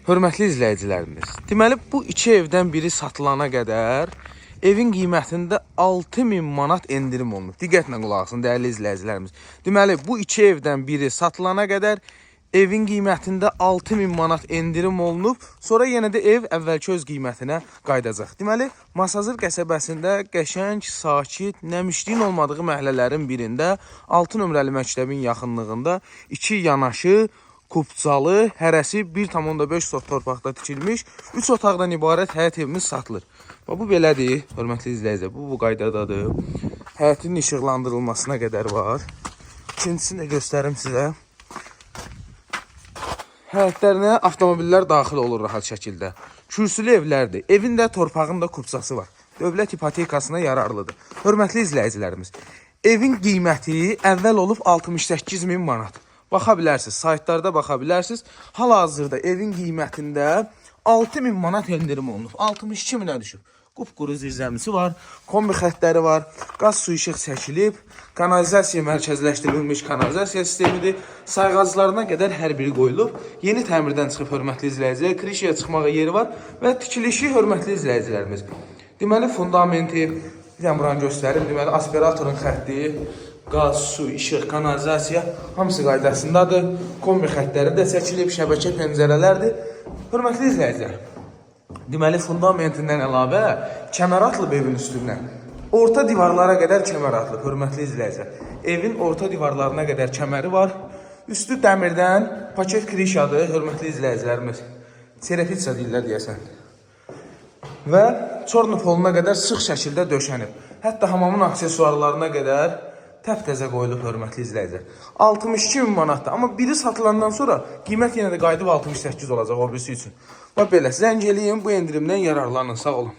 Hörmətli izləyicilərimiz, deməli bu iki evdən biri satılana qədər evin qiymətində 6000 manat endirim olunub. Diqqətlə qulaq asın dəyərli izləyicilərimiz. Deməli bu iki evdən biri satılana qədər evin qiymətində 6000 manat endirim olunub. Sonra yenə də ev əvvəlki öz qiymətinə qayıdacaq. Deməli Masazır qəsəbəsində qəşəng, sakit, nəmişliyin olmadığı məhəllələrin birində 6 nömrəli məktəbin yaxınlığında iki yanaşı kupcalı, hərəsi 1,5 sot torpaqda tikilmiş 3 otaqdan ibarət həyət evimiz satılır. Bu belədir, hörmətli izləyicilər, bu qaydadadır. Həyətin işıqlandırılmasına qədər var. İkincisini də göstərim sizə. Həyətlərinə avtomobillər daxil olur rahat şəkildə. Kürsülü evlərdir. Evin də torpağın da kupcası var. Dövlət ipotekasına yararlıdır. Hörmətli izləyicilərimiz, evin qiyməti əvvəl olub 68.000 manat. Baxa bilərsiniz, saytlarda baxa bilərsiniz. Hal-hazırda evin qiymətində 6000 manat endirim olunub. 62.000-ə düşüb. Qupquru zirzəmisi var, kombi xəttləri var, qaz su işıq çəkilib, kanalizasiya mərkəzləşdirilmiş kanalizasiya sistemidir. Sayğaclarına qədər hər biri qoyulub. Yeni təmirdən çıxıb hörmətli izləyicilər, krişiyə çıxmağa yeri var və tikilişi hörmətli izləyicilərimiz. Deməli fundamenti, bir dənə buranı göstərim, deməli aspiratorun xətti, qaz, su, işıq, kanalizasiya hamısı qaydasındadır. Kombi xəttləri də çəkilib, şəbəkə pəncərələrdir. Hörmətli izləyicilər, deməli fundamentindən əlavə kəmər atılıb evin üstündən. Orta divarlara qədər kəmər atılıb, hörmətli izləyicilər. Evin orta divarlarına qədər kəməri var. Üstü dəmirdən paket krişadır, hörmətli izləyicilərimiz. Serepitsa deyirlər deyəsən. Və çornu poluna qədər sıx şəkildə döşənib. Hətta hamamın aksesuarlarına qədər təptəzə qoyulub, hörmətli izləyicilər. 62.000 manatdır. Amma biri satılandan sonra qiymət yenə də qayıdıb 68 olacaq o birisi üçün. Bax belə, zəng eləyin, bu endirimdən yararlanın. Sağ olun.